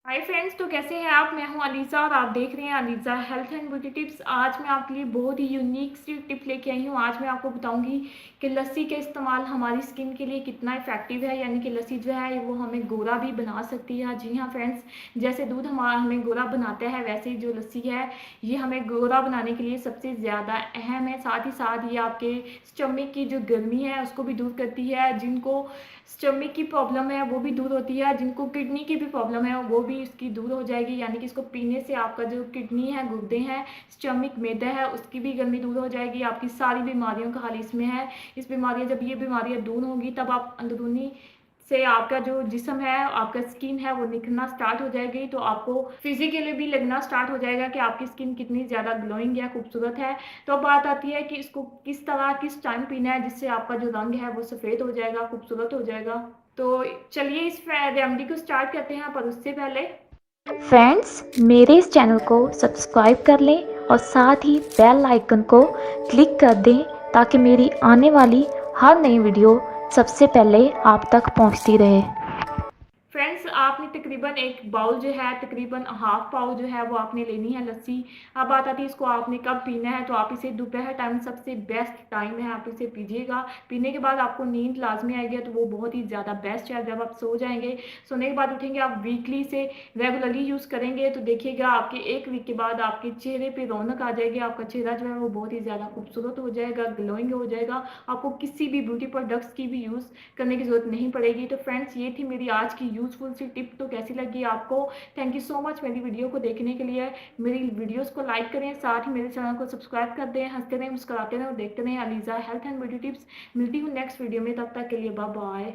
Hi friends, तो कैसे हैं आप। मैं हूं अलीज़ा और आप देख रहे हैं Aliza health and beauty tips. आज मैं आपके लिए बहुत ही यूनिक सी टिप लेके आई हूं। आज मैं आपको बताऊंगी कि लस्सी का इस्तेमाल हमारी स्किन के लिए कितना इफेक्टिव है। यानी कि लस्सी जो है वो हमें गोरा भी बना सकती है। जी हाँ फ्रेंड्स, जैसे दूध हमारा हमें गोरा बनाता है, वैसे ही जो लस्सी है ये हमें गोरा बनाने के लिए सबसे ज़्यादा अहम है। साथ ही साथ ये आपके स्टमक की जो गर्मी है उसको भी दूर करती है। जिनको स्टमक की प्रॉब्लम है वो भी दूर होती है, जिनको किडनी की भी प्रॉब्लम है वो भी इसकी दूर हो जाएगी। यानी कि इसको पीने से आपका जो किडनी है, गुर्दे हैं, स्टमक मैदा है, उसकी भी गर्मी दूर हो जाएगी। आपकी सारी बीमारियों का हल इसमें है। इस बीमारियां जब ये बीमारियां दूर होंगी तब आप अंदरूनी से आपका जो जिस्म है, आपका स्किन है वो निखरना स्टार्ट हो जाएगी। तो आपको फिजिकली भी लगना स्टार्ट हो जाएगा कि आपकी स्किन कितनी ज़्यादा ग्लोइंग है, खूबसूरत है। तो अब बात आती है कि इसको किस तरह किस टाइम पीना है जिससे आपका जो रंग है वो सफ़ेद हो जाएगा, खूबसूरत हो जाएगा। तो चलिए इस रेमेडी को स्टार्ट करते हैं, पर उससे पहले फ्रेंड्स, मेरे इस चैनल को सब्सक्राइब कर लें और साथ ही बेल आइकन को क्लिक कर दें ताकि मेरी आने वाली हर नई वीडियो सबसे पहले आप तक पहुंचती रहे। फ्रेंड्स, आपने तकरीबन एक बाउल जो है, तकरीबन हाफ पाव जो है वो आपने लेनी है लस्सी। अब बात आती है इसको आपने कब पीना है। तो आप इसे दोपहर टाइम सबसे बेस्ट टाइम है, आप इसे पीजिएगा। पीने के बाद आपको नींद लाजमी आएगी, तो वो बहुत ही ज़्यादा बेस्ट है। जब आप सो जाएंगे, सोने के बाद उठेंगे, आप वीकली से रेगुलरली यूज़ करेंगे तो देखिएगा आपके एक वीक के बाद आपके चेहरे पर रौनक आ जाएगी। आपका चेहरा जो है वो बहुत ही ज़्यादा खूबसूरत हो जाएगा, ग्लोइंग हो जाएगा। आपको किसी भी ब्यूटी प्रोडक्ट्स की भी यूज़ करने की ज़रूरत नहीं पड़ेगी। तो फ्रेंड्स, ये थी मेरी आज की यूज़फुल सी टिप। तो कैसी लगी आपको। थैंक यू सो मच मेरी वीडियो को देखने के लिए। मेरी वीडियोस को लाइक करें, साथ ही मेरे चैनल को सब्सक्राइब कर दें। हंसते रहें, मुस्कुराते रहें और देखते रहें Aliza health and beauty tips. मिलती हूँ नेक्स्ट वीडियो में, तब तक के लिए बाय बाय।